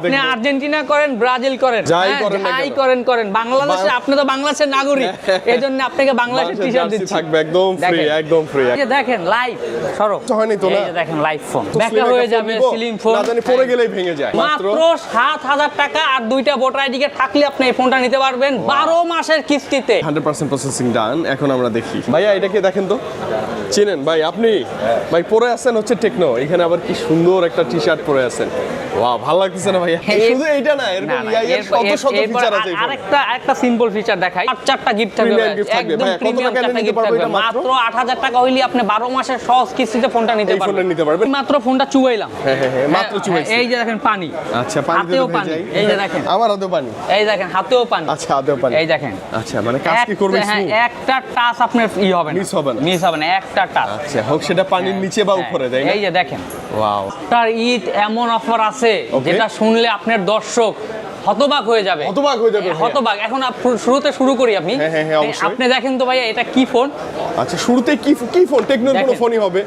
আপনি আর্জেন্টিনা করেন, ব্রাজিল করেন, যাই করেন বাংলাদেশে, আপনি তো বাংলাদেশের নাগরিক, এজন্য আপনাকে বাংলাদেশের টি-শার্ট দিচ্ছি, থাকবে একদম ফ্রি, একদম ফ্রি। এই যে দেখেন লাইভ সরো হয়নি তো না, এই যে দেখেন লাইভ ফোন ব্যাকা হয়ে যাবে, স্লিম ফোন না জানি পড়ে গেলেই ভেঙে যায়। মাত্র ৭০০০ টাকা আর দুইটা ভোটার আইডি কার্ড থাকলে আপনি এই ফোনটা নিতে পারবেন 12 মাসের কিস্তিতে। 100% প্রসেসিং ডান। এখন আমরা দেখি ভাইয়া এটাকে দেখেন তো, চিনেন ভাই আপনি? ভাই পরে আছেন হচ্ছে টেকনো, এখানে আবার কি সুন্দর একটা টি-শার্ট পরে আছেন, ওয়াও ভালো লাগতেছে না ভাইয়া? শুধু এইটা না, এরকম এর শত শত ফিচার আছে। আরেকটা সিম্পল ফিচার দেখাই, 4টা গিফট থাকবে, একদম প্রিমিয়াম 4টা গিফট থাকবে। মাত্র ৮০০০ টাকা হইলে আপনি 12 মাসের সহজ কিস্তিতে ফোনটা নিতে পারবেন। মাত্র ফোনটা চুবাইলাম, হ্যাঁ মাত্র চুবাইছি। এই যে দেখেন পানি, আচ্ছা পানি হাতেও পানি, এই যে দেখেন আমার হাতেও পানি, এই দেখেন হাতেও পানি, আচ্ছা হাতেও পানি, এই দেখেন। আচ্ছা মানে কাজ কি করবে? হ্যাঁ একটা টাচ আপনার হবে না, মিস হবে না একটা টাচ। আচ্ছা হোক সেটা পানির নিচে বা উপরে, তাই না? এই যে দেখেন ওয়াও, তার ঈদ এমন অফার আছে যেটা শুনলে আপনার দর্শক হতবাক হয়ে যাবে, হতবাক। এখন শুরুতে শুরু করি আমি, আপনি দেখেন তো ভাইয়া এটা কি ফোন? আচ্ছা শুরুতে কি ফোন? টেকনোর কোনো ফোনই হবে?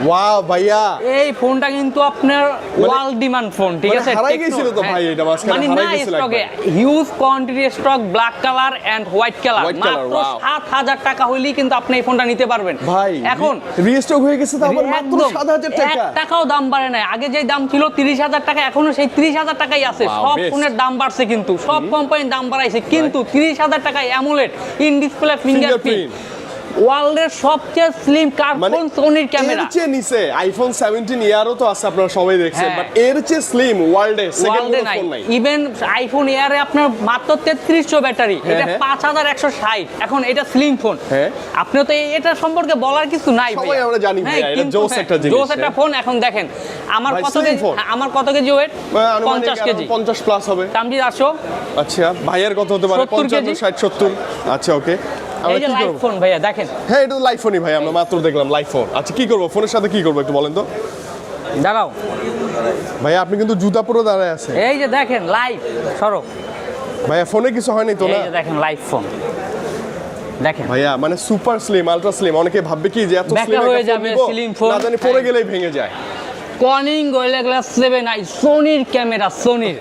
ওয়াও ভাইয়া, এই ফোনটা কিন্তু আপনার ওয়াল ডিমান্ড ফোন, ঠিক আছে? হারাই গিয়েছিল তো ভাই, এটা মাঝখানে হারাই গিয়েছিল। স্টকে huge quantity stock, black colour and white colour, মাত্র ৭০০০ টাকা হইলেই কিন্তু আপনি এই ফোনটা নিতে পারবেন ভাই। এখন রিস্টক হয়ে গেছে তো আবার মাত্র ৭০০০ টাকা, ১ টাকাও দাম বাড়ে নাই। আগে যে দাম ছিল ৩০০০০ টাকা, এখনো সেই ৩০০০০ টাকাই আছে। সব ফোনের দাম বাড়ছে, কিন্তু সব কোম্পানির দাম বাড়াইছে, কিন্তু ৩০০০০ টাকায় অ্যামোলেড ইন ডিসপ্লে ফিঙ্গারপ্রিন্ট, ওয়ার্ল্ডের সবচেয়ে স্লিম কার্বন সোনির ক্যামেরা। এর চেয়ে নিচে আইফোন 17 ইয়ারও তো আছে, আপনারা সবাই দেখছেন, বাট এর চেয়ে স্লিম ওয়ার্ল্ডে সেকেন্ড কোনো ফোন নাই। ইভেন আইফোন এয়ারে আপনার মাত্র ৩৩০০ ব্যাটারি, এটা ৫১৬০। এখন এটা স্লিম ফোন, আপনি তো এটা সম্পর্কে বলার কিছু নাই, সবাই আমরা জানি ভাই, এটা জোস একটা জিনিস, জোস একটা ফোন। এখন দেখেন আমার কত কেজি ওয়েট? 50 কেজি, 50 প্লাস হবে। তামজিদ 800। আচ্ছা ভাইয়ের কত হতে পারে? 55 60 70। আচ্ছা ওকে, এই যে লাইভ ফোন ভাইয়া দেখেন। হ্যাঁ এটা লাইভ ফোনই ভাই, আমরা মাত্র দেখলাম লাইভ ফোন। আচ্ছা কি করব ফোনের সাথে, কি করব একটু বলেন তো? দাঁড়াও ভাইয়া আপনি কিন্তু জুতা পরে দাঁড়ায় আছেন। এই যে দেখেন লাইভ সরো ভাইয়া, ফোনে কিছু হয়নি তো না? এই যে দেখেন লাইভ ফোন দেখেন ভাইয়া, মানে সুপার স্লিম, আলট্রা স্লিম। অনেকে ভাববে কি যে এত স্লিম হয়ে যাবে স্লিম ফোন, না জানি পড়ে গেলেই ভেঙে যায়। কর্নিং গোরিলা গ্লাস 7i সোনির ক্যামেরা, সোনির।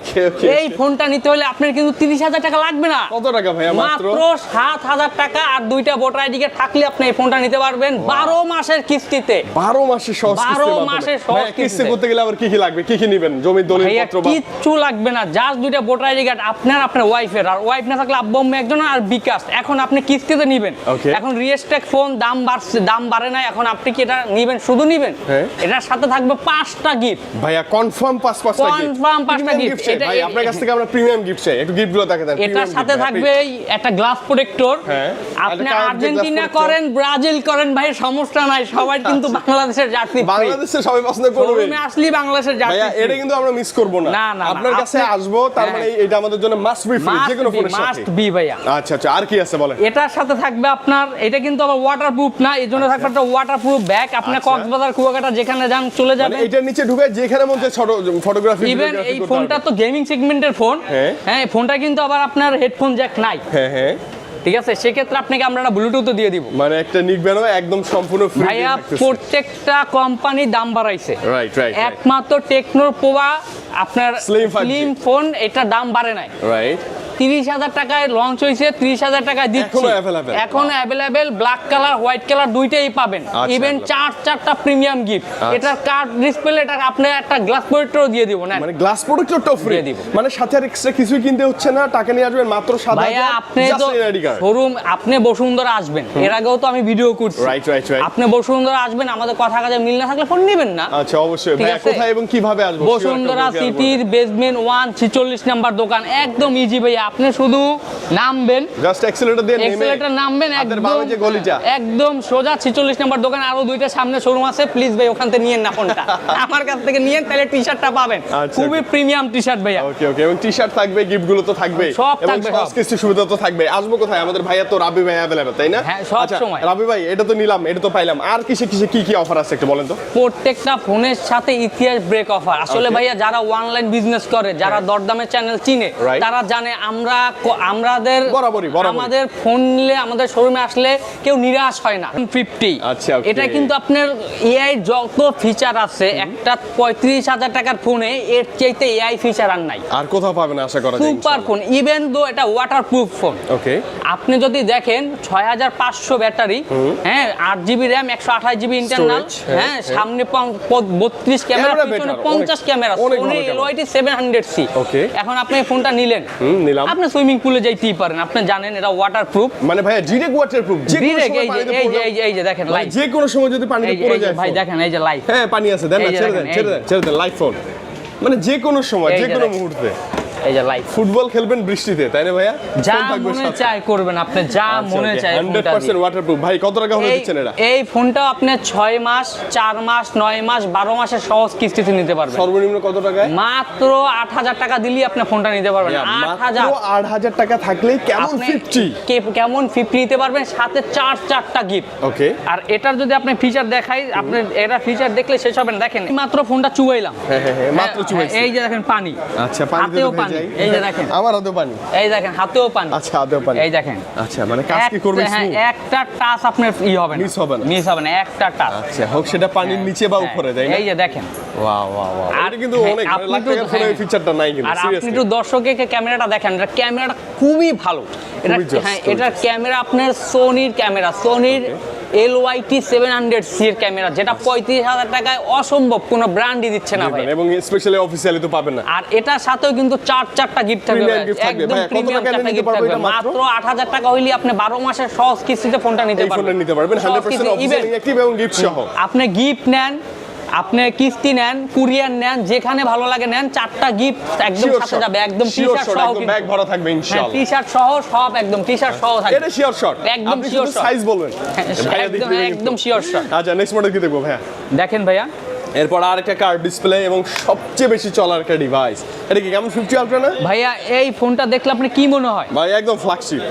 এই ফোনটা নিতে হলে আপনার কিন্তু ৩০০০০ টাকা লাগবে না। কত টাকা ভাইয়া? মাত্র ৭০০০ টাকা আর দুইটা ভোটার আইডি কার্ড থাকলে আপনি এই ফোনটা নিতে পারবেন 12 মাসের কিস্তিতে। 12 মাসের সহজ কিস্তি। 12 মাসের সহজ কিস্তি করতে গেলে আবার কি লাগবে? কি নেবেন? জমির দলিলপত্র বা কিচ্ছু লাগবে না, জাস্ট দুইটা ভোটার আইডি কার্ড আপনার ওয়াইফের, আর ওয়াইফ না থাকলে আব্বু আম্মু একজন, আর বিকাশ। এখন আপনি কিস্তিতে নেবেন। এখন রিয়েস্টেক ফোন দাম বাড়ছে, দাম বাড়ে না। এখন আপনি কি এটা নেবেন? শুধু নেবেন, এটার সাথে থাকবে 5টা গিফট। ভাইয়া কনফার্ম 5টা গিফট। ভাই আপনার কাছ থেকে আমরা প্রিমিয়াম গিফট চাই, একটু গিফটগুলো দেখে দেন। এটার সাথে থাকবে একটা গ্লাস প্রোটেক্টর। আপনি আর্জেন্টিনা করেন, ব্রাজিল করেন, ভাই সমস্যা নাই, সবাই কিন্তু বাংলাদেশের জার্সি, বাংলাদেশে সবাই পছন্দ করবে। তুমি আসলে বাংলাদেশের জার্সি ভাইয়া, এটা কিন্তু আমরা মিস করব না। আপনার কাছে আসবো, তার মানে এটা আমাদের জন্য মাস্ট বি ফ্রি, যে কোনো ফোনের সাথে মাস্ট বি ভাইয়া। আচ্ছা আচ্ছা, আর কি আছে বলেন? এটার সাথে থাকবে আপনার, এটা কিন্তু আবার ওয়াটারপ্রুফ না, এজন্য থাকবে একটা ওয়াটারপ্রুফ ব্যাগ। আপনি কক্সবাজার, কুয়াকাটা যেখানে যান চলে যাবেন, এটার নিচে ঢুকে যেখানে মধ্যে ফটোগ্রাফি। ইভেন এই ফোনটা তো গেমিং সেগমেন্টের ফোন। হ্যাঁ ফোনটা কিন্তু আবার আপনার হেডফোন জ্যাক নাই। হ্যাঁ ঠিক আছে, সেক্ষেত্রে আপনাকে আমরা একটা ব্লুটুথও দিয়ে দিব, মানে একটা নিকবেন একদম সম্পূর্ণ ফ্রি। ভাইয়া প্রত্যেকটা কোম্পানি দাম বাড়াইছে, রাইট, একমাত্র টেকনোর পোভা আপনার স্লিম ফোন, এটা দাম বাড়ে নাই। রাইট, ৩০০০০ টাকায় লঞ্চ হয়েছে, ৩০০০০ টাকায় দিচ্ছি এখনো available. Black colour, white colour দুইটাই পাবেন। ইভেন 4টা প্রিমিয়াম গিফট। এটার কার্ড ডিসপ্লে, এটা আপনি একটা গ্লাস প্রোটেক্টরও দিয়ে দিব না, মানে গ্লাস প্রোটেক্টরটাও ফ্রি দিব, মানে সাথে আর এক্সট্রা কিছুই কিনতে হচ্ছে না, টাকা নিয়ে আসবেন মাত্র ৭০০০। ভাইয়া আপনি তো শোরুম, আপনি বসুন্ধরা আসবেন, এর আগেও তো আমি ভিডিও করছি। রাইট, আপনি বসুন্ধরা আসবেন, আমাদের কথা কাজে মিল না থাকলে ফোন নেবেন না। আচ্ছা অবশ্যই ভাই, কোথায় এবং কিভাবে আসবো? বসুন্ধরা সিটির বেসমেন্ট 1 46 নাম্বার দোকান, একদম ইজি ভাইয়া। আপনি শুধু নামবেন, জাস্ট অ্যাক্সিলারেটর দিয়ে নামবেন, একদম সোজা 46 নাম্বার দোকান। আরো দুইটা সামনে শোরুম আছে, প্লিজ ভাই ওখান থেকে নিয়েন না ফোনটা, আমার কাছ থেকে নিয়েন, তাহলে টি-শার্টটা পাবেন, খুবই প্রিমিয়াম টি-শার্ট ভাইয়া। ওকে ওকে, এবং টি-শার্ট থাকবে, গিফটগুলো তো থাকবে, সব থাকবে, সব কিছু সুবিধা তো থাকবে। আসবো কোথায়? আমাদের ভাইয়া তো রাবি ভাই अवेलेबल, তাই না? হ্যাঁ সব সময়। রাবি ভাই, এটা তো নিলাম, এটা তো পাইলাম, আর কিসে কি অফার আছে একটু বলেন তো? প্রত্যেকটা ফোনের সাথে ইতিহাস ব্রেক অফার। আসলে ভাইয়া যারা অনলাইন বিজনেস করে, যারা দরদামের চ্যানেল চিনে, তারা জানে আমাদের আমাদের ফোন নিলে আমাদের শোরুমে আসলে কেউ নিরাশ হয় না। 50 আচ্ছা, এটা কিন্তু আপনার এআই যত ফিচার আছে একটা 35,000 টাকার ফোনে এর চাইতে এআই ফিচার আর নাই। আর কোথাও পাবেন আশা করা যায়। সুপার ফোন, ইভেন দো এটা ওয়াটারপ্রুফ ফোন। ওকে, আপনি যদি দেখেন 6500 ব্যাটারি, হ্যাঁ 8GB RAM 128GB ইন্টারনাল, হ্যাঁ সামনে 32 ক্যামেরা, পিছনে 50 ক্যামেরা, Sony LYT 700C। ওকে, এখন আপনি এই ফোনটা নিলেন, নিলাম, আপনি সুইমিং পুলে যাইতেই পারেন। আপনি জানেন এটা ওয়াটারপ্রুফ, মানে ভাই ডাইরেক্ট ওয়াটারপ্রুফ। এই যে দেখেন লাইভ, যে কোনো সময় যদি পানিতে পড়ে যায় ভাই দেখেন এই যে লাইভ, হ্যাঁ পানি আছে, দেন না, ছেড়ে দেন লাইভ ফোন, মানে যে কোনো সময় যে কোনো মুহূর্তে এই যে লাইভ। ফুটবল খেলবেন বৃষ্টিতে, তাই না ভাইয়া? যা মনে চায় করবেন আপনি, যা মনে চায়। 100% ওয়াটারপ্রুফ। ভাই কত টাকা হলে দিচ্ছেন এটা? এই ফোনটা আপনি 6 মাস, 4 মাস, 9 মাস, 12 মাসের সহজ কিস্তিতে নিতে পারবেন। সর্বনিম্ন কত টাকায়? মাত্র 8,000 টাকা দিলেই আপনি ফোনটা নিতে পারবেন। 8,000 টাকা থাকলেই কেমন 50 কেমন 50 নিতে পারবেন, সাথে চারটা গিফট। ওকে, আর এটার যদি আপনি ফিচার দেখাই, আপনি এটা ফিচার দেখলে শেষ হবে না। দেখেন মাত্র ফোনটা চুবাইলাম, হ্যাঁ মাত্র চুবাইছি। এই যে দেখেন পানি, আচ্ছা পানিতেও পানি, এই যে দেখেন আমার হাতেও পানি, এই দেখেন হাতেও পানি, আচ্ছা হাতেও পানি, এই দেখেন। আচ্ছা মানে কাজ কি করবে? হ্যাঁ একটা টাচ আপনার হবে না, মিস হবে না একটা টাচ। আচ্ছা হোক সেটা পানির নিচে বা উপরে, তাই না? এই যে দেখেন, ওয়াও আর কিন্তু অনেক লাখ টাকার ফোনে এই ফিচারটা নাই কিন্তু। আর আপনি একটু দর্শককে ক্যামেরাটা দেখেন, এটা ক্যামেরাটা খুবই ভালো। এটা হ্যাঁ এটার ক্যামেরা আপনার সোনির ক্যামেরা, সোনির LYT 700C এর ক্যামেরা, যেটা 35,000 টাকায় অসম্ভব, কোনো ব্র্যান্ডই দিচ্ছে না ভাই, এবং স্পেশালি অফিশিয়ালি তো পাবেন না। আর এটার সাথেও কিন্তু চারটা গিফট থাকবে, একদম প্রিমিয়াম চারটা গিফট থাকবে। মাত্র 8,000 টাকা হইলে আপনি 12 মাসের সহজ কিস্তিতে ফোনটা নিতে পারবেন। 100% অফিশিয়ালি অ্যাক্টিভ এবং গিফট সহ। আপনি গিফট নেন, আপনি কিস্তি নেন, কুরিয়ার নেন, যেখানে ভালো লাগে নেন, চারটা গিফট একদম সাথে যাবে, একদম টি-শার্ট সহ, একদম ব্যাগ ভরা থাকবে ইনশাআল্লাহ। টি-শার্ট সহ সব, একদম টি-শার্ট সহ থাকবে। এটা শিওর শট, একদম শিওর শট, সাইজ বলবেন, একদম শিওর শট। আচ্ছা নেক্সট মডেল কি দেখবো ভাইয়া? দেখেন ভাইয়া, এরপর আরেকটা কার্ভ ডিসপ্লে এবং সবচেয়ে বেশি চলার একটা ডিভাইস, এটা কি কেমন 50 আলট্রা না ভাইয়া? এই ফোনটা দেখলে আপনি কি মনে হয়? ভাই একদম ফ্ল্যাগশিপ।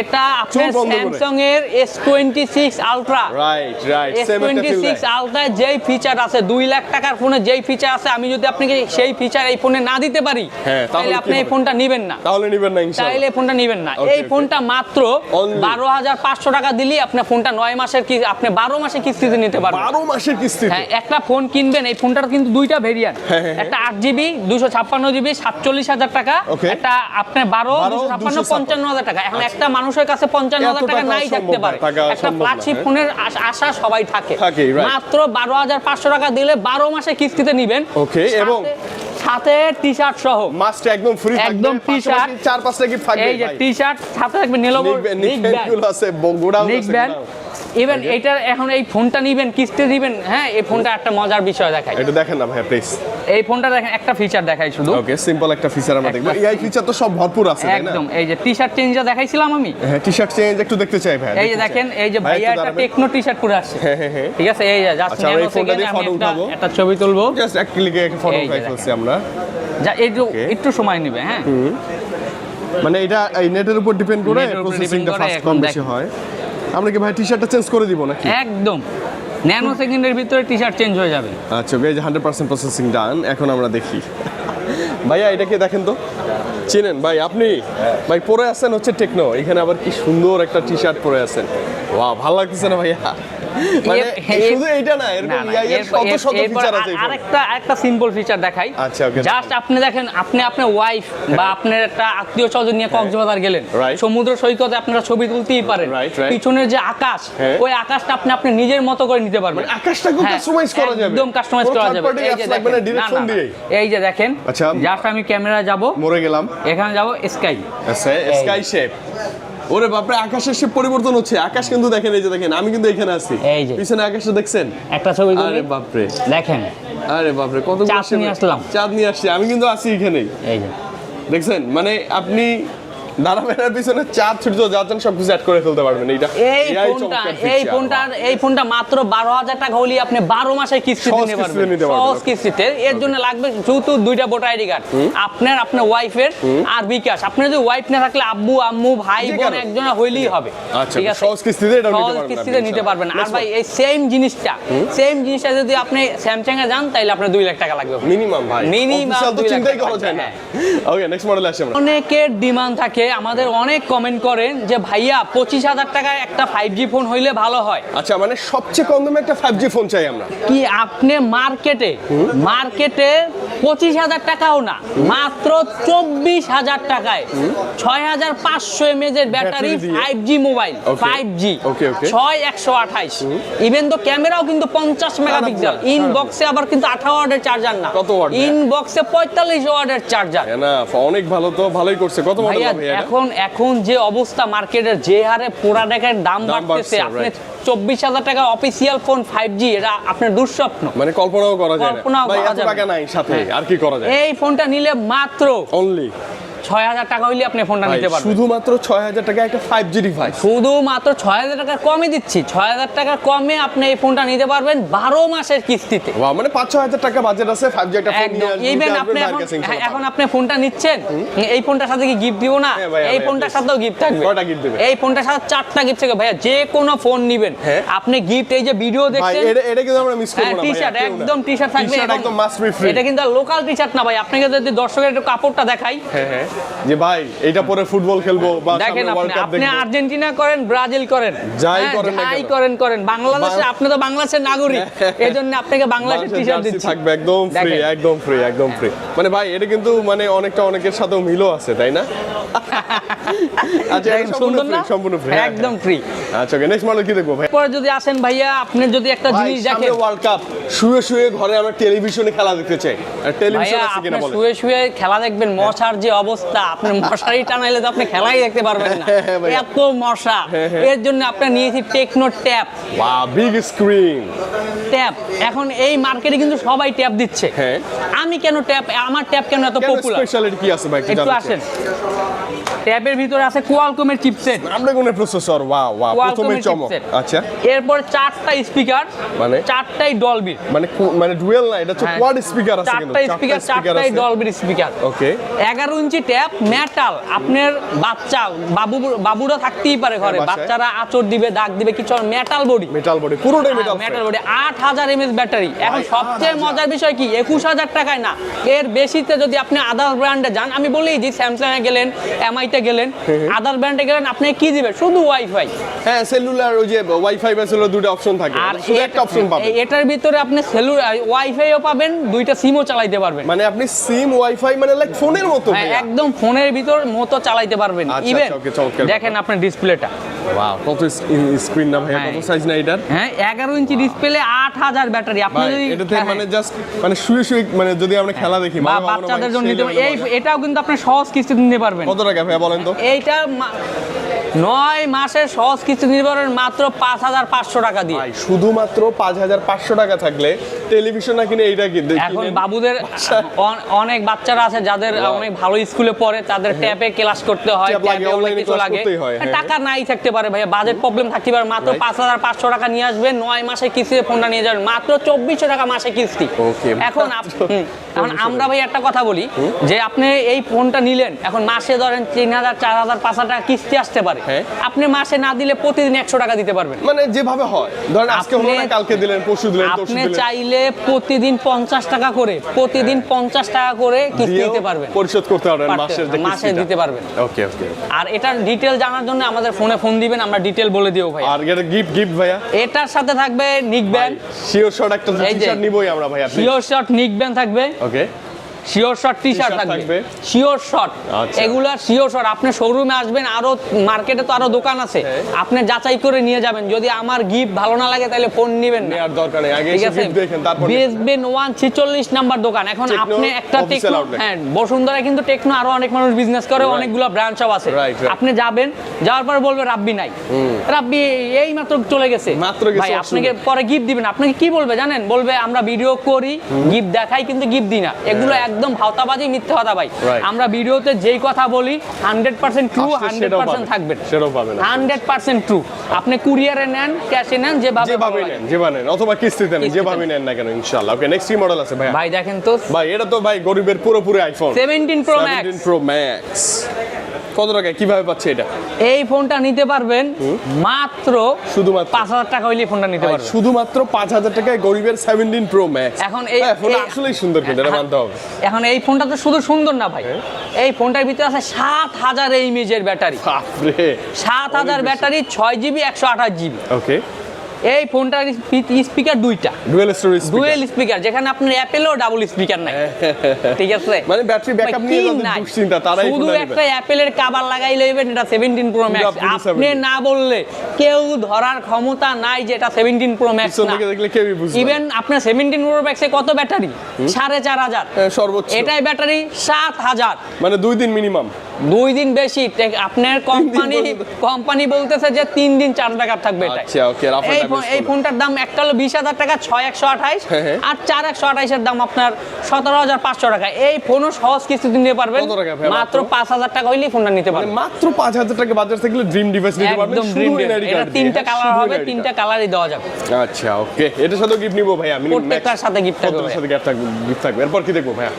এটা আপনার স্যামসাং এর S26 আলট্রা, রাইট সেম একটা ফিল। S26 আলট্রায় যেই ফিচার আছে, 2 লাখ টাকার ফোনে যেই ফিচার আছে, আমি যদি আপনাকে সেই ফিচার এই ফোনে না দিতে পারি, তাহলে আপনি এই ফোনটা নেবেন না, তাহলে নেবেন না ইনশাআল্লাহ, তাহলে এই ফোনটা নেবেন না। এই ফোনটা মাত্র 12,500 টাকা দিলেই আপনি ফোনটা 9 মাসের কি আপনি 12 মাসের কিস্তিতে নিতে পারবেন। 12 মাসের কিস্তিতে? হ্যাঁ, একটা ফোন কিনবেন, এই ফোনটার কিন্তু দুইটা ভেরিয়েন্ট, একটা 8GB 256GB 47,000 টাকা, একটা আপনার 12 256 55,000 টাকা। এখন একটা মানুষের কাছে 55,000 টাকা নাই থাকতে পারে, একটা ফ্ল্যাগশিপ ফোনের আশা সবাই থাকে। মাত্র 12,500 টাকা দিলে 12 মাসে কিস্তিতে নেবেন। ওকে, এবং সাথে টি-শার্ট সহ মাস্ট একদম ফ্রি থাকবে, একদম টি-শার্ট 4-5টা গিফট থাকবে। এই যে টি-শার্ট সাথে থাকবে নেলোভো নিক ব্যান্ড আছে, বগুড়া আছে। ইভেন এটার এখন এই ফোনটা নিবেন, কিস্তি দিবেন, হ্যাঁ এই ফোনটা একটা মজার বিষয় দেখাই। এটা দেখেন না ভাইয়া প্লিজ, এই ফোনটা দেখেন, একটা ফিচার দেখাই শুধু। ওকে, সিম্পল একটা ফিচার আমরা দেখব। এই ফিচার তো সব ভরপুর আছে, তাই না? একদম। এই যে টি-শার্ট চেঞ্জটা দেখাইছিলাম আমি, হ্যাঁ টি-শার্ট চেঞ্জ একটু দেখতে চাই ভাই। এই যে দেখেন, এই যে ভাইয়া একটা টেকনো টি-শার্ট পরে আসছে, হ্যাঁ ঠিক আছে। এই যে জাস্ট ন্যানো সেকেন্ডে আমি একটা ছবি তুলবো, জাস্ট এক ক্লিকে একটা ফটো উঠাই ফেলছি আমরা। যা একটু সময় নেবে, হ্যাঁ মানে এটা এই নেটের উপর ডিপেন্ড করে প্রসেসিংটা ফাস্ট কম বেশি হয়। আমরা কি ভাই টি-শার্টটা চেঞ্জ করে দিব নাকি? একদম ন্যানো সেকেন্ডের ভিতরে টি-শার্ট চেঞ্জ হয়ে যাবে। আচ্ছা এই যে 100% প্রসেসিং ডান। এখন আমরা দেখি ভাইয়া এটাকে দেখেন তো, চিনেন ভাই আপনি? ভাই পরে আছেন হচ্ছে টেকনো, এখানে আবার কি সুন্দর একটা টি-শার্ট পরে আছেন, ওয়াও ভালো লাগতেছে না ভাইয়া? মানে শুধু এইটা না, এরকম এর শত ফিচার আছে। আরেকটা সিম্পল ফিচার দেখাই। আচ্ছা ওকে, জাস্ট আপনি দেখেন, আপনি আপনার ওয়াইফ বা আপনার একটা আত্মীয় স্বজন নিয়ে কক্সবাজার গেলেন, সমুদ্র সৈকতে আপনারা ছবি তুলতেই পারেন, পিছনের যে আকাশ, ওই আকাশটা আপনি নিজের মতো করে নিতে পারবেন। আকাশটা খুব কাস্টমাইজ করা যাবে, একদম কাস্টমাইজ করা যাবে। এই যে দেখেন, আচ্ছা জাস্ট আমি ক্যামেরা যাব, মরে গেলাম, এখানে যাব স্কাই, আচ্ছা স্কাই শেপ। ওরে বাপরে, আকাশের শেপ পরিবর্তন হচ্ছে। আকাশ কিন্তু দেখেন, এই যে দেখেন, আমি কিন্তু এখানে আছি, এই যে পিছনে আকাশটা দেখছেন, একটা ছবি তুলি। আরে বাপরে দেখেন, আরে বাপরে কত চাঁদ নিয়ে আসলাম, চাঁদ নিয়ে আসছি, আমি কিন্তু আছি এখানেই, এই যে দেখছেন। মানে আপনি দাঁড়াবেনার পিছনে চার ছোট যাচ্ছেন সবকিছু অ্যাড করে ফেলতে পারবেন। এই ফোনটা মাত্র 12,000 টাকা হলে আপনি 12 মাসের কিস্তি নিতে পারবেন, সহজ কিস্তিতে। এর জন্য লাগবে শুধু 2টা ভোটার আইডি কার্ড, আপনার ওয়াইফের আর বিকাশ। আপনার যদি ওয়াইফ না থাকলে আব্বু আম্মু ভাই বোন একজনা হইলেই হবে, ঠিক আছে? সহজ কিস্তিতে এটা নিতে পারবেন। আর ভাই এই সেম জিনিসটা যদি আপনি স্যামসাং এ যান তাহলে আপনার 2 লাখ টাকা লাগবে মিনিমাম ভাই, মিনিমাম তো চিন্তাই করা যায় না। ওকে, নেক্সট মডেলে আসি আমরা। অনেকের ডিমান্ড থাকে, আমাদের অনেক কমেন্ট করেন যে ভাইয়া 25,000 টাকায় একটা 5G ফোন হইলে ভালো হয়। আচ্ছা, মানে সবচেয়ে কম দামে একটা 5G ফোন চাই আমরা। কি আপনি মার্কেটে 25,000 টাকাও না, মাত্র 24,000 টাকায় 6,500 mAh এর battery 5G mobile, 5G 6128। Even তো ক্যামেরাও কিন্তু 50 মেগাপিক্সেল, ইনবক্সে আবার কিন্তু 18 ওয়াটের চার্জার না, ইনবক্সে 45 ওয়াটের চার্জার। না, অনেক ভালো, তো ভালোই করছে। কত মডেল হবে এটা? এখন যে অবস্থা মার্কেটের, যে হারে প্রোডাক্টের দাম বাড়তেছে, আপনি 24,000 টাকা অফিশিয়াল ফোন 5G, এটা আপনার দুঃস্বপ্ন, মানে কল্পনাও করা যায় না ভাই। এত টাকা নাই সাথে, আর কি করা যায়? এই ফোনটা নিলে মাত্র অনলি 6,000 টাকা হইলে আপনি ফোনটা নিতে পারবেন। শুধুমাত্র 6,000 টাকা একটা 5G ডিভাইস, শুধুমাত্র 6,000 টাকা কমে দিচ্ছি। 6,000 টাকা কমে আপনি এই ফোনটা নিতে পারবেন 12 মাসের কিস্তিতে। ওয়াও, মানে 5-6,000 টাকা বাজেট আছে 5G একটা ফোন নিয়ে আসবেন। ইভেন আপনি এখন আপনি ফোনটা নিচ্ছেন, এই ফোনটার সাথে কি গিফট দিব না? এই ফোনটার সাথেও গিফট থাকবে। কয়টা গিফট দিবেন? এই ফোনটার সাথে 4টা গিফট থাকবে ভাইয়া। যে কোনো ফোন নিবেন আপনি গিফট, এই যে ভিডিও দেখছেন এটা কিন্তু আমরা মিস করব না ভাই। টি-শার্ট, একদম টি-শার্ট থাকবে, একদম মাস্ট বি ফ্রি। এটা কিন্তু লোকাল টি-শার্ট না ভাই। আপনাকে যদি দর্শকের একটু কাপড়টা দেখাই, হ্যাঁ যে ভাই এটা পরে ফুটবল খেলবো বা দেখেন ওয়ার্ল্ড কাপ আপনি দেখবো, আর্জেন্টিনা করেন, ব্রাজিল করেন, যাই করেন না করেন, বাংলাদেশে আপনি তো বাংলাদেশের নাগরিক, এজন্য আপনাকে বাংলাদেশের টি-শার্ট দিচ্ছি, থাকবে একদম ফ্রি, একদম ফ্রি। মানে ভাই এটা কিন্তু মানে অনেকের সাথেও মিলও আছে, তাই না? আচ্ছা, সুন্দর না? সম্পূর্ণ ফ্রি, একদম ফ্রি। আচ্ছা, ওকে, নেক্সট মডেল কি দেখবো ভাই? পরে যদি আসেন ভাইয়া, আপনি যদি একটা জিনিস দেখেন, ওয়ার্ল্ড কাপ, শুয়ে ঘরে আমরা টেলিভিশনে খেলা দেখতে চাই, আর টেলিভিশন আছে কিনা বলেন? শুয়ে খেলা দেখবেন, মশার যে অবস্থা, আপনি মশারি টানাইলে তো আপনি খেলাই দেখতে পারবেন না, এত মশা। এর জন্য আপনি নিয়েছি Tecno tab. Wow, big screen tab. এখন এই মার্কেটে কিন্তু সবাই ট্যাব দিচ্ছে, আমি কেন ট্যাব, আমার ট্যাব কেন এত পপুলার? স্পেশালিটি কি আছে ভাই? একটু আসেন। ট্যাবের ভিতরে আছে কোয়ালকমের চিপসেট, স্ন্যাপড্রাগনের প্রসেসর। ওয়াও, প্রথমে চমক। আচ্ছা, এরপর 4টা স্পিকার, মানে 4টাই ডলবি, মানে ডুয়েল না, এটা হচ্ছে কোয়াড স্পিকার আছে, কিন্তু 4টা স্পিকার, 4টাই ডলবির স্পিকার। ওকে, 11 ইঞ্চি ট্যাব, মেটাল। আপনার বাচ্চা বাবুরা থাকতেই পারে ঘরে, বাচ্চারা আঁচড় দিবে, দাগ দিবে, কিছু মেটাল বডি, পুরোটাই মেটাল বডি, 8000 mAh ব্যাটারি। এখন সবচেয়ে মজার বিষয় কি, 21,000 টাকায় না, এর বেশিতে যদি আপনি আদার ব্র্যান্ডে যান, আমি বলি যে স্যামসাং এ গেলেন, এমআই তে গেলেন, আদার ব্র্যান্ডে গেলেন, আপনি কি দিবেন? শুধু ওয়াইফাই। হ্যাঁ, সেলুলার, ওই যে ওয়াইফাই বা সেলুলার দুটো অপশন থাকে, আর শুধু একটা অপশন পাবেন। এটার ভিতরে আপনি সেলুলার ওয়াইফাইও পাবেন, 2টা সিমও চালাতে পারবেন। মানে আপনি সিম ওয়াইফাই মানে লাইক ফোনের মতো, একদম ফোনের ভিতর মতো চালাতে পারবেন। ইভেন দেখেন আপনার ডিসপ্লেটা, ওয়াও, কত স্ক্রিন না ভাই, কত সাইজ না এটার? হ্যাঁ, 11 ইঞ্চি ডিসপ্লে, 8000 ব্যাটারি। আপনি যদি এটাতে মানে জাস্ট মানে শুয়ে মানে যদি আমরা খেলা দেখি, বা বাচ্চাদের জন্য নিতে পারেন। এটাও কিন্তু আপনি সহজ কিস্তিতে নিতে পারবেন। কত টাকা ভাই বলেন তো? এইটা 9 মাসের সহজ কিস্তি নিতে পারবেন মাত্র 5,500 টাকা দিয়ে। শুধুমাত্র 5,500 টাকা থাকলে টেলিভিশন না কিনে এইটা কি? এখন বাবুদের অনেক বাচ্চারা আছে যাদের অনেক ভালো স্কুলে পড়ে, তাদের ট্যাবে ক্লাস করতে হয়, ট্যাবে অনেক কিছু লাগে, টাকা নাই থাকতে পারে ভাইয়া, বাজেট প্রবলেম থাকতে পারে, মাত্র 5,500 টাকা নিয়ে আসবেন, 9 মাসের কিস্তিতে ফোনটা নিয়ে যাবেন, মাত্র 2400 টাকা মাসে কিস্তি। এখন আমরা ভাই একটা কথা বলি যে আপনি এই ফোনটা নিলেন, এখন মাসে ধরেন 3,000, 4,000, 5,000 টাকা কিস্তি আসতে পারে, আপনি মাসে না দিলে প্রতিদিন 100 টাকা দিতে পারবেন, মানে যেভাবে হয়, ধরেন আজকে হলো না, কালকে দিলেন, পরশু দিলেন, আপনি চাইলে প্রতিদিন 50 টাকা করে, প্রতিদিন 50 টাকা করে কিস্তি দিতে পারবেন, পরিশোধ করতে পারবেন, মাসে দিতে পারবেন। ওকে। আর এটার ডিটেইল জানার জন্য আমাদের ফোন দিবেন, আমরা ডিটেইল বলে দিও ভাই। আর এটা গিফট ভাইয়া, এটার সাথে থাকবে নিক ব্যান্ড, শিওর শট একটা টি-শার্ট নিবই আমরা ভাইয়া, শিওর শট নিক ব্যান্ড থাকবে। ওকে, শিওর শট টি-শার্ট থাকবে, শিওর শট, এগুলা শিওর শট। আপনি শোরুমে আসবেন, আরো মার্কেটে তো আরো দোকান আছে, আপনি যাচাই করে নিয়ে যাবেন। যদি আমার গিফট ভালো না লাগে তাহলে ফোন নেবেন না, নেয়ার দরকার নেই, আগে এসে গিফট দেখেন, তারপর বেসবেন 146 নাম্বার দোকান। এখন আপনি একটা টেকনো, হ্যাঁ, বসুন্ধরা কিন্তু টেকনো আরো অনেক মানুষ বিজনেস করে, অনেকগুলো ব্রাঞ্চও আছে। আপনি যাবেন, যাওয়ার পরে বলবে রাব্বি নাই, রাব্বি এই মাত্র চলে গেছে, ভাই আপনাকে পরে গিফট দিবেন। আপনাকে কি বলবে জানেন? বলবে আমরা ভিডিও করি, গিফট দেখাই, কিন্তু গিফট দিই না। এগুলো একদম একদম ভাওতাবাজি, মিথ্যা কথা ভাই। Right. আমরা ভিডিওতে যেই কথা বলি 100% ট্রু, আসলে সেটাও 100% পাবেন। থাকবে, সেটাও পাবেন। 100% ট্রু। আপনি কুরিয়ারে নেন, ক্যাশে নেন, যেভাবে ভালো যেভাবে লাগে। নেন, যেভাবে নেন, অথবা কিস্তিতে নেন, কিস্তিতে যেভাবে নেন না কেন ইনশাআল্লাহ। ওকে, নেক্সট কি মডেল আছে ভাই? ভাই দেখেন তো, ভাই এটা তো ভাই গরিবের পুরোপুরি iPhone 17 Pro Max। 17 Pro Max কত টাকা কিভাবে পাচ্ছে এটা? এই ফোনটা নিতে পারবেন মাত্র শুধুমাত্র 5000 টাকা হইলে এই ফোনটা নিতে ভাই, পারবেন। শুধুমাত্র 5000 টাকায় গরিবের 17 Pro Max। এখন এই ফোনটা আসলেই সুন্দর, কিন্তু এটা মানতে হবে। এখন এই ফোনটা তো শুধু সুন্দর না ভাই, এই ফোনটার ভিতরে আছে 7000 এমএএইচ ব্যাটারি, বাপরে 7000 ব্যাটারি, 6GB 128GB। ওকে, এই ফোনটার স্পিকার দুইটা, ডুয়াল স্টোরেজ ডুয়েল স্পিকার, যেখানে আপনার অ্যাপেলও ডাবল স্পিকার নাই, ঠিক আছে? মানে ব্যাটারি ব্যাকআপ নিয়ে যাদের নাই। দুশ্চিন্তা তারাই শুধু ফোনটা একটা নেবে। অ্যাপেলের কভার লাগাই লইবেন, এটা 17 Pro Max। পুরো আপনি 17 না বললে কেউ ধরার ক্ষমতা নাই যে এটা 17 Pro Max পিছন না। থেকে দেখলে কেউই বুঝবে না। ইভেন আপনার 17 Pro Max এ কত ব্যাটারি? 4500। সর্বোচ্চ এটাই ব্যাটারি 7000। মানে 2 দিন মিনিমাম। 2 দিন বেশি, আপনার কোম্পানি বলতেছে যে 3 দিন চার্জ ব্যাকআপ থাকবে এটা। আচ্ছা, ওকে, রাফা এই ফোনটার দাম একটা হলো 20000 টাকা, 6128, হ্যাঁ। আর 4128 এর দাম আপনার 17500 টাকা। এই ফোনও সহজ কিস্তিতে নিতে পারবেন, কত টাকা ভাই? মাত্র 5000 টাকা হইলেই ফোনটা নিতে মানে পারবেন। মাত্র 5000 টাকা বাজার থাকলে ড্রিম ডিভাইস নিতে পারবেন। একদম শুধু ড্রিম। NID এটা কার্ড দিয়ে, তিনটা হ্যাঁ, কালার শুধু হবে, NID তিনটা কার্ড। কালারই দেওয়া যাবে। আচ্ছা, ওকে, এটার সাথে গিফট নিবো ভাইয়া। প্রত্যেকটার সাথে gift থাকবে ভাইয়া। সাথে গিফট থাকবে। এরপর কি দেখবো ভাইয়া?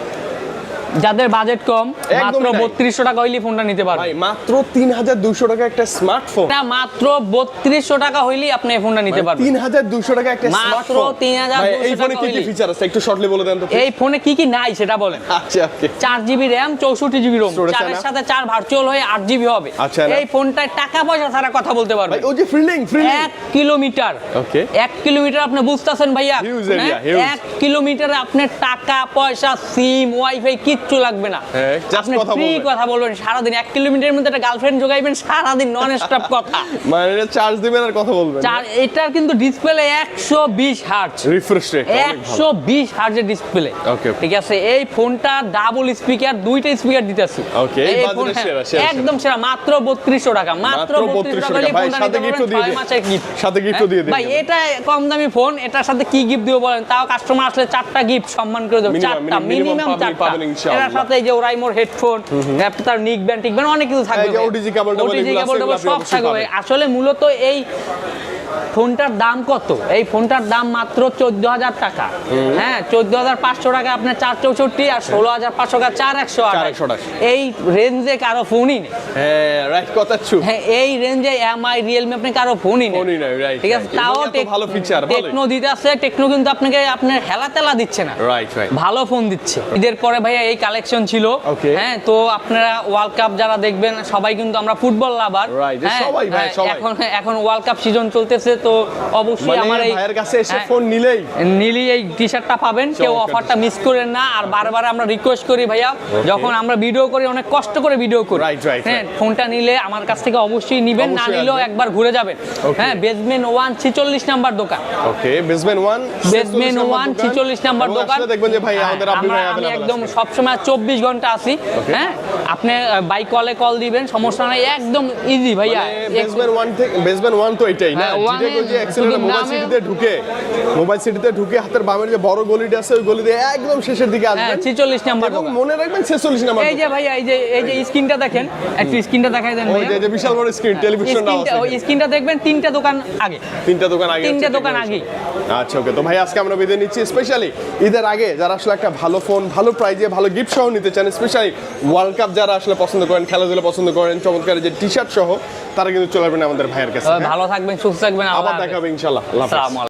যাদের বাজেট কম, মাত্র একদমই নাই। 3200 টাকা হইলেই ফোনটা নিতে পারবেন। ভাই মাত্র 3200 টাকা একটা স্মার্টফোন। এটা মাত্র 3200 টাকা হইলেই আপনি এই ফোনটা নিতে পারবেন। 3200 টাকা একটা মাত্র স্মার্টফোন। 3200 এই ফোনে টাকা কি কি হইলেই। ফিচার আছে একটু শর্টলি বলে দেন তো। এই ফোনে কি কি নাই সেটা বলেন। আচ্ছা, ওকে। 4GB RAM, 64GB ROM, Storage 4 এর না? সাথে 4 ভার্চুয়াল হয়ে 8GB হবে। আচ্ছা না? এই ফোনটায় টাকা পয়সা ছাড়া কথা বলতে ভাই পারবেন। ওই যে ফ্রিলিং 1 কিলোমিটার, ওকে। 1 কিলোমিটার আপনি বুঝতেছেন ভাইয়া? Huge area, huge। 1 কিলোমিটারে আপনার টাকা পয়সা, সিম, ওয়াইফাই কিচ্ছু লাগবে না। হ্যাঁ, just আপনি কথা ফ্রি বলবেন। কথা বলবেন সারাদিন। 1 কিলোমিটারের মধ্যে একটা গার্লফ্রেন্ড জোগাইবেন, সারাদিন নন স্টপ কথা। মানে চার্জ দিবেন আর কথা বলবেন। এটার কিন্তু ডিসপ্লে 120 হার্টজ, রিফ্রেশ রেট অনেক ভালো। 120 হার্জের ডিসপ্লে। Okay. ঠিক আছে, এই ফোনটা ডাবল স্পিকার, দুইটা স্পিকার দিতেছি। Okay, এই বাজেটের সেরা। একদম সেরা, মাত্র 3200 টাকা, মাত্র 3200 টাকা। ভাই সাথে গিফট দিয়ে দিন। মাসের গিফট, সাথে গিফট দিয়ে দিন ভাই এটা কম দামি ফোন, এটার সাথে কি গিফট দিব বলেন? তাও কাস্টমার আসলে 4টা গিফট সম্মান করে দেব, 4টা মিনিমাম 4টা। পাবেন ইনশাআল্লাহ। এটার সাথে এই যে ওরাইমোর হেডফোন, তার নিক ব্যান্ড, টিক ব্যান্ড, অনেক কিছু থাকবে। এই যে OTG কেবল টেবল OTG এগুলো আছে, কেবল টেবল এগুলো আপনি সব অবশ্যই থাকবে। পাবেন। আসলে মূলত এই ফোনটার দাম কত? এই ফোনটার দাম মাত্র 14000 টাকা। হ্যাঁ, 14500 টাকা আপনার 464, আর 16500 টাকা 4128। এই রেঞ্জে কারো ফোনই নেই। হ্যাঁ, রাইট কথা চু। হ্যাঁ, এই রেঞ্জে এমআই, রিয়েলমি আপনি কারো ফোনই নেই। ফোনই নাই, রাইট। ঠিক আছে, তাও ভালো ফিচার, ভালো। টেকনো দিতে আছে। টেকনো কিন্তু আপনাকে আপনার হেলা তেলা দিচ্ছে না, রাইট। ভালো ফোন দিচ্ছে। ঈদের পরে ভাইয়া এই কালেকশন ছিল। Okay. হ্যাঁ, তো আপনারা ওয়ার্ল্ড কাপ যারা দেখবেন, সবাই কিন্তু আমরা ফুটবল লাভার। Right, সবাই ভাই, সবাই। এখন ওয়ার্ল্ড কাপ সিজন চলতেছে, তো অবশ্যই মানে আমার এই ভাইয়ের কাছে এসে হ্যাঁ, ফোন নিলেই নিলি এই টি-শার্টটা পাবেন। কেউ চমৎকার অফারটা মিস করেন না। আর বারবার আমরা রিকোয়েস্ট করি ভাইয়া, যখন আমরা ভিডিও করি, অনেক কষ্ট করে ভিডিও করি। Right. হ্যাঁ, ফোনটা নিলে আমার কাছ থেকে অবশ্যই নিবেন, না অবশ্যই নিলেও আসবেন। একবার ঘুরে যাবেন। Okay. হ্যাঁ, বেসমেন্ট 1 46 নাম্বার দোকান। ওকে, বেসমেন্ট 1 বেসমেন্ট 1 46 নাম্বার দোকান। দেখবেন যে ভাই আমাদের আপনি ভাই আমি available একদম আছে। সবসময় 24 ঘন্টা আছি। হ্যাঁ, আপনি বাই কল দিবেন, সমস্যা নাই, একদম ইজি ভাইয়া। বেসমেন্ট 1 থেকে বেসমেন্ট 1 তো এটাই না, হ্যাঁ, one যেটা এ যে অ্যাক্সিলেন্ট মোবাইল নামে- সিটিতে ঢুকে হাতের বামের যে বড় গলিটা আছে ওই গলি দিয়ে একদম শেষের দিকে হ্যাঁ, আসবেন 46 নাম্বার এবং দোকান। মনে রাখবেন 46 নাম্বার এই যে ভাইয়া, এই যে স্ক্রিনটা দেখেন, একটু স্ক্রিনটা দেখাই দেন ওই ভাইয়া। যে বিশাল বড় স্ক্রিন টেলিভিশন নাও আছে। ওই স্ক্রিনটা দেখবেন, 3টা দোকান আগে। 3টা দোকান আগে, 3টে দোকান আগেই। আচ্ছা, ওকে। তো ভাই আজকে আমরা বিদায় নিচ্ছি, স্পেশালি ঈদের আগে যারা আসলে একটা ভালো ফোন, ভালো প্রাইজে, ভালো গিফট সহ নিতে চান, স্পেশালি ওয়ার্ল্ড কাপ যারা আসলে পছন্দ করেন, খেলাধুলা পছন্দ করেন, চমৎকার যে টি-শার্ট সহ, তারা কিন্তু চলে আসবেন আমাদের ভাইয়ের কাছে। ভালো থাকবেন, সুস্থ থাকবেন, আবার দেখা হবে ইনশাআল্লাহ। আল্লাহ হাফেজ। আসসালামু আলাইকুম।